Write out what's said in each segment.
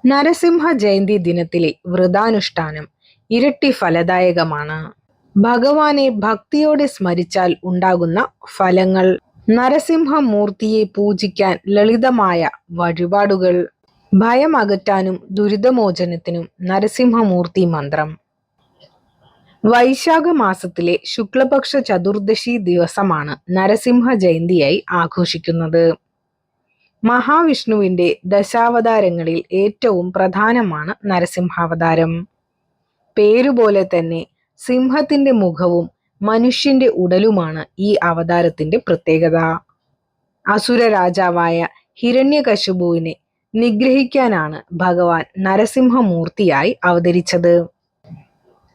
നരസിംഹ ജയന്തി ദിനത്തിലെ വ്രതാനുഷ്ഠാനം ഇരട്ടി ഫലദായകമാണ്. ഭഗവാനെ ഭക്തിയോടെ സ്മരിച്ചാൽ ഉണ്ടാകുന്ന ഫലങ്ങൾ. നരസിംഹമൂർത്തിയെ പൂജിക്കാൻ ലളിതമായ വഴിപാടുകൾ. ഭയം അകറ്റാനും ദുരിതമോചനത്തിനും നരസിംഹമൂർത്തി മന്ത്രം. വൈശാഖ മാസത്തിലെ ശുക്ലപക്ഷ ചതുർദശി ദിവസമാണ് നരസിംഹ ജയന്തിയായി ആഘോഷിക്കുന്നത്. മഹാവിഷ്ണുവിന്റെ ദശാവതാരങ്ങളിൽ ഏറ്റവും പ്രധാനമാണ് നരസിംഹാവതാരം. പേരുപോലെ തന്നെ സിംഹത്തിന്റെ മുഖവും മനുഷ്യന്റെ ഉടലുമാണ് ഈ അവതാരത്തിന്റെ പ്രത്യേകത. അസുര രാജാവായ ഹിരണ്യകശിപുവിനെ നിഗ്രഹിക്കാനാണ് ഭഗവാൻ നരസിംഹമൂർത്തിയായി അവതരിച്ചത്.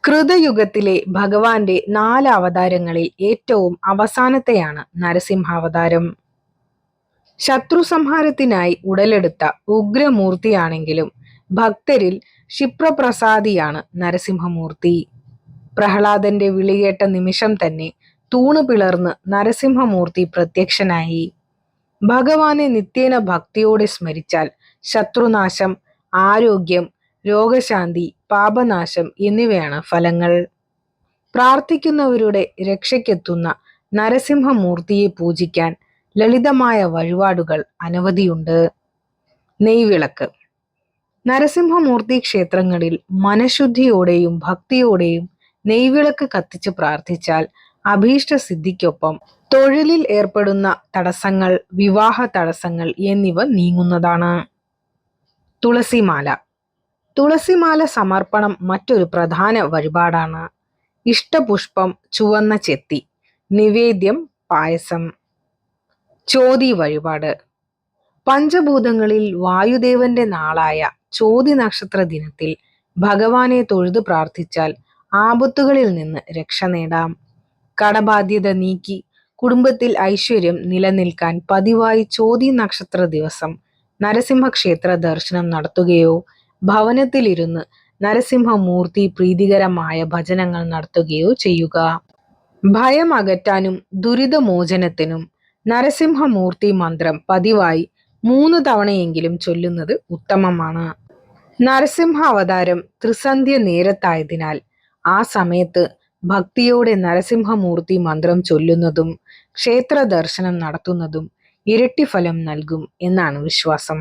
കൃതയുഗത്തിലെ ഭഗവാന്റെ 4 അവതാരങ്ങളിൽ ഏറ്റവും അവസാനത്തെയാണ് നരസിംഹാവതാരം. ശത്രുസംഹാരത്തിനായി ഉടലെടുത്ത ഉഗ്രമൂർത്തിയാണെങ്കിലും ഭക്തരിൽ ക്ഷിപ്രപ്രസാദിയാണ് നരസിംഹമൂർത്തി. പ്രഹ്ലാദന്റെ വിളികേട്ട നിമിഷം തന്നെ തൂണ് പിളർന്ന് നരസിംഹമൂർത്തി പ്രത്യക്ഷനായി. ഭഗവാനെ നിത്യേന ഭക്തിയോടെ സ്മരിച്ചാൽ ശത്രുനാശം, ആരോഗ്യം, രോഗശാന്തി, പാപനാശം എന്നിവയാണ് ഫലങ്ങൾ. പ്രാർത്ഥിക്കുന്നവരുടെ രക്ഷയ്ക്കെത്തുന്ന നരസിംഹമൂർത്തിയെ പൂജിക്കാൻ ലളിതമായ വഴിപാടുകൾ അനവധിയുണ്ട്. നെയ്വിളക്ക്. നരസിംഹമൂർത്തി ക്ഷേത്രങ്ങളിൽ മനഃശുദ്ധിയോടെയും ഭക്തിയോടെയും നെയ്വിളക്ക് കത്തിച്ച് പ്രാർത്ഥിച്ചാൽ അഭീഷ്ടസിദ്ധിക്കൊപ്പം തൊഴിലിൽ ഏർപ്പെടുന്ന തടസ്സങ്ങൾ, വിവാഹ തടസ്സങ്ങൾ എന്നിവ നീങ്ങുന്നതാണ്. തുളസിമാല. തുളസിമാല സമർപ്പണം മറ്റൊരു പ്രധാന വഴിപാടാണ്. ഇഷ്ടപുഷ്പം ചുവന്ന ചെത്തി, നിവേദ്യം പായസം. ചോതി വഴിപാട്. പഞ്ചഭൂതങ്ങളിൽ വായുദേവന്റെ നാളായ ചോതി നക്ഷത്ര ദിനത്തിൽ ഭഗവാനെ തൊഴുത് പ്രാർത്ഥിച്ചാൽ ആപത്തുകളിൽ നിന്ന് രക്ഷ നേടാം. കടബാധ്യത നീക്കി കുടുംബത്തിൽ ഐശ്വര്യം നിലനിൽക്കാൻ പതിവായി ചോതി നക്ഷത്ര ദിവസം നരസിംഹക്ഷേത്ര ദർശനം നടത്തുകയോ ഭവനത്തിലിരുന്ന് നരസിംഹമൂർത്തി പ്രീതികരമായ ഭജനങ്ങൾ നടത്തുകയോ ചെയ്യുക. ഭയം അകറ്റാനും ദുരിതമോചനത്തിനും നരസിംഹമൂർത്തി മന്ത്രം പതിവായി 3 തവണയെങ്കിലും ചൊല്ലുന്നത് ഉത്തമമാണ്. നരസിംഹ അവതാരം ത്രിസന്ധ്യ നേരത്തായതിനാൽ ആ സമയത്ത് ഭക്തിയോടെ നരസിംഹമൂർത്തി മന്ത്രം ചൊല്ലുന്നതും ക്ഷേത്ര ദർശനം നടത്തുന്നതും ഇരട്ടി ഫലം നൽകും എന്നാണ് വിശ്വാസം.